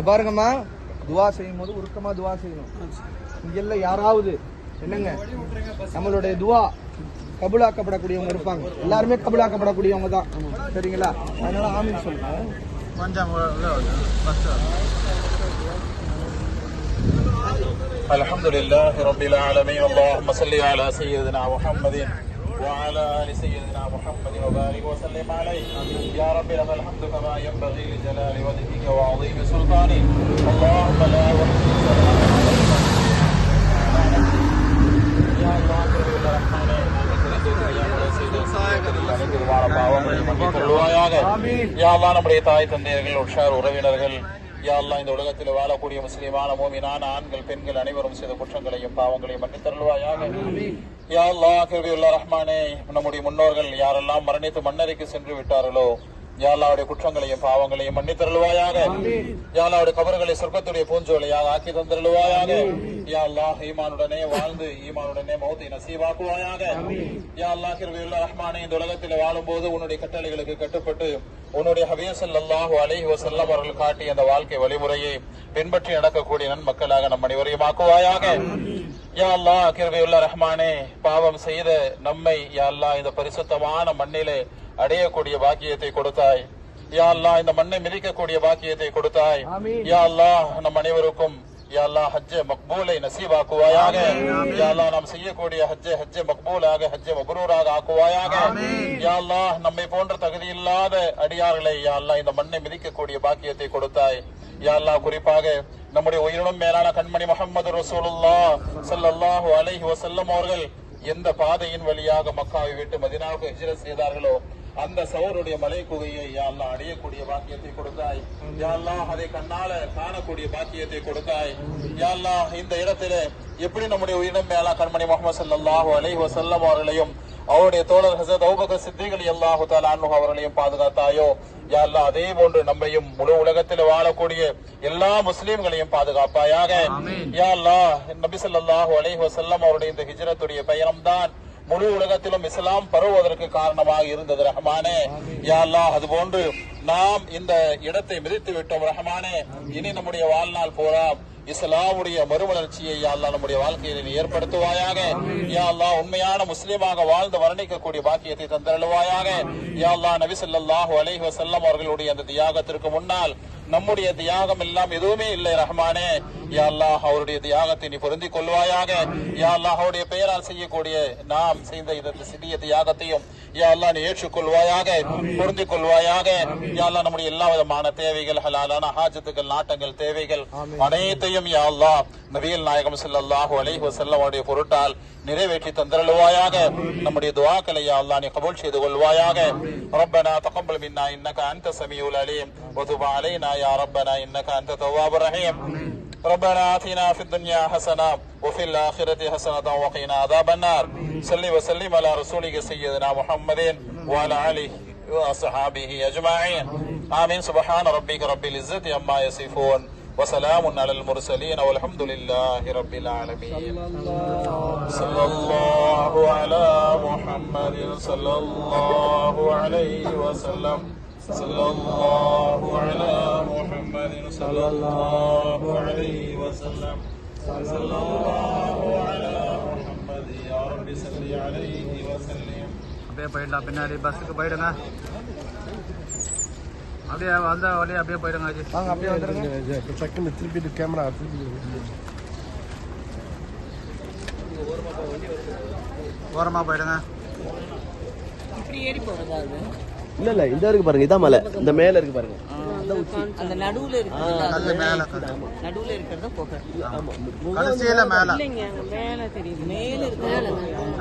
பாருங்கம்மா, துவா செய்யும் போது உருக்கமா துவா செய்யணும். இங்கெல்லாம் யாராவது என்னங்க நம்மளுடைய துவா கபூலாக்கப்படக்கூடியவங்க இருப்பாங்க. எல்லாருமே கபூலாக்கப்படக்கூடியவங்க தான், சரிங்களா? அதனால ஆமீன் சொல்லுங்க. அல்ஹம்துலில்லாஹி ரப்பில் ஆலமீன். அல்லாஹும்ம ஸல்லி அலா சய்யிதினா முஹம்மதின் وعلى آل سيدنا محمد وبارك وسلم عليه. يا رب لك الحمد كما ينبغي لجلال وجهك وعظيم سلطانك. اللهم لا أحصي ثناء يا الله நம்முடைய தாய் தந்தையர்கள், உற்றார் உறவினர்கள், யா அல்லாஹ் இந்த உலகத்தில் வாழக்கூடிய முஸ்லிமான மூமினான ஆண்கள் பெண்கள் அனைவரும் செய்த குற்றங்களையும் பாவங்களையும் மன்னித்தருள்வாயாக. யா அல்லாஹ் கிருபையுள்ள ரஹ்மானே, நம்முடைய முன்னோர்கள் யாரெல்லாம் மரணித்து மண்ணறைக்கு சென்று விட்டார்களோ, யா அல்லாஹ்வுடைய குற்றங்களையும் பாவங்களையும் மன்னித்தருள்வாயாக. யா அல்லாஹ்வுடைய கபர்களை சொர்க்கத்துடைய பூஞ்சோலையாக ஆக்கி தந்தருள்வாயாக. யா அல்லாஹ் ஈமானுடனே வாழ்ந்து ஈமானுடனே மௌத்தை நசீவாக்குவாயாக. யா அல்லாஹ் கிருபையுள்ள ரஹ்மானே, இந்த உலகத்தில் வாழும் போது உன்னுடைய கட்டளைகளுக்கு கட்டுப்பட்டு உன்னுடைய ஹபீஸ் ஸல்லல்லாஹு அலைஹி வஸல்லம் அவர்கள் காட்டிய அந்த வாழ்க்கை வழிமுறையை பின்பற்றி நடக்கக்கூடிய நன்மக்களாக நம் அனைவரையும் ஆக்குவாயாக. யா அல்லாஹ் கிருபையுள்ள ரஹ்மானே, பாவம் செய்த நம்மை யா அல்லாஹ் இந்த பரிசுத்தமான மண்ணிலே அடையக்கூடிய பாக்கியத்தை கொடுத்தாய். யா அல்லாஹ் இந்த மண்ணை மிதிக்கக்கூடிய பாக்கியத்தை கொடுத்தாய். யா அல்லாஹ் நம் அனைவருக்கும் யா அல்லாஹ் ஹஜ்ஜ மக்பூலை நசீபாக்குவாயாக. யா அல்லாஹ் நாம் செய்யக்கூடிய ஹஜ்ஜ மக்பூலாக ஹஜ்ஜ மப்ரூராக ஆக்குவாயாக. யா அல்லாஹ் நம்மை போன்ற தகுதி இல்லாத அடியார்களை யா அல்லாஹ் இந்த மண்ணை மிதிக்கக்கூடிய பாக்கியத்தை கொடுத்தாய். யா அல்லாஹ் குறிப்பாக நம்முடைய உயிரினும் மேலான கண்மணி முஹம்மது ரசூலுல்லாஹ் ஸல்லல்லாஹு அலைஹி வஸல்லம் அவர்கள் எந்த பாதையின் வழியாக மக்காவை விட்டு மதீனாவுக்கு ஹிஜ்ரத் செய்தார்களோ அந்த சௌருடைய மலை குகையை யா அல்லாஹ் அடையக்கூடிய பாக்கியத்தை கொடுத்தாய். யா அல்லாஹ் அதை கண்ணால காணக்கூடிய பாக்கியத்தை கொடுத்தாய். யா அல்லாஹ் இந்த இடத்திலே எப்படி நம்முடைய உயிரினும் மேலான கண்மணி முஹம்மது ஸல்லல்லாஹு அலைஹி வஸல்லம் அவர்களையும் அவருடைய தோழர் ஹஸரத் அபூபக்கர் சித்திக் ரலியல்லாஹு தஆலா அன்ஹு அவர்களையும் பாதுகாத்தாயோ, யா அல்லாஹ் அதே போன்று நம்மையும் முழு உலகத்தில் வாழக்கூடிய எல்லா முஸ்லிம்களையும் பாதுகாப்பாயாக. யா அல்லாஹ் நபி ஸல்லல்லாஹு அலைஹி வஸல்லம் அவருடைய இந்த ஹிஜ்ரத்துடைய பயணம்தான் முழு உலகத்திலும் இஸ்லாம் பரவுவதற்கு காரணமாக இருந்தது ரஹ்மானே. யா அல்லாஹ் அதுபோன்று நாம் இந்த இடத்தை மிதித்து விட்டோம் ரஹ்மானே. இனி நம்முடைய வாழ்நாள் போரா இஸ்லாமுடைய மறுமலர்ச்சியை யா அல்லாஹ் நம்முடைய வாழ்க்கையில் ஏற்படுத்துவாயாக. யா அல்லாஹ் உண்மையான முஸ்லிமாக வாழ்ந்து வர்ணிக்கக்கூடிய பாக்கியத்தை தந்தருள்வாயாக. யா அல்லாஹ் நபி ஸல்லல்லாஹு அலைஹி வஸல்லம் அவர்களுடைய அந்த தியாகத்திற்கு முன்னால் நம்முடைய தியாகம் எல்லாம் எதுவுமே இல்லை ரஹ்மானே. யா அல்லாஹ் அவருடைய தியாகத்தை நீ பொருந்திக் கொள்வாயாக. யா அல்லாஹ் அவருடைய பெயரால் செய்யக்கூடிய நாம் செய்த இந்த சிறிய தியாகத்தையும் யா அல்லாஹ் நீ ஏற்றுக்கொள்வாயாக, பொருந்திக் கொள்வாயாக. யா அல்லாஹ் நம்முடைய எல்லா விதமான தேவைகள், ஹலாலான ஹாஜத்துகள், நாட்டங்கள், தேவைகள் அனைத்தையும் யா அல்லாஹ் நபிகள் நாயகம் ஸல்லல்லாஹு அலைஹி வஸல்லம் அவருடைய பொருட்டால் நிறைவேற்றி தந்தருள்வாயாக. நம்முடைய துஆக்களை யா அல்லாஹ் நீ கபூல் செய்து கொள்வாயாக. ரப்பனா தகப்பல் மின்னா இன்னக அன்த ஸமீஉல் அலீம் வ துப் அலைனா யா ரப்பனா இன்னக அன்த தவ்வாபுர் ரஹீம். ربنا آتنا في الدنيا حسنة وفي الآخرة حسنة وقنا عذاب النار. صل وسلم على رسولك سيدنا محمد وعلى آله وأصحابه أجمعين. آمين. سبحان ربك رب العزة عما يصفون وسلام على المرسلين والحمد لله رب العالمين. صلى الله على محمد صلى الله عليه وسلم. صلى الله على محمد صلى الله عليه وسلم. صلى الله على محمد يا رب صل عليه وسلم. அப்படியே போயிடலாம், பின்னாடி பஸ்ஸுக்கு போயிடுங்க. அப்படியே வந்த வழியே அப்படியே போயிடுங்க. வாங்க அப்படியே வந்துருங்க. சக்குன்னு திருப்பிட்டு கேமரா ஓரமா போயிடுங்க. இப்படி ஏறி போறதா அது? இல்ல இல்ல, இந்த இருக்கு பாருங்க, இதான் மலை, இந்த மேல இருக்கு பாருங்க, அந்த நடுவுல இருக்கு, நடுவுல இருக்கிறத போக கடைசியில மேல இல்லைங்க, மேல தெரியுது, மேல இருக்கு.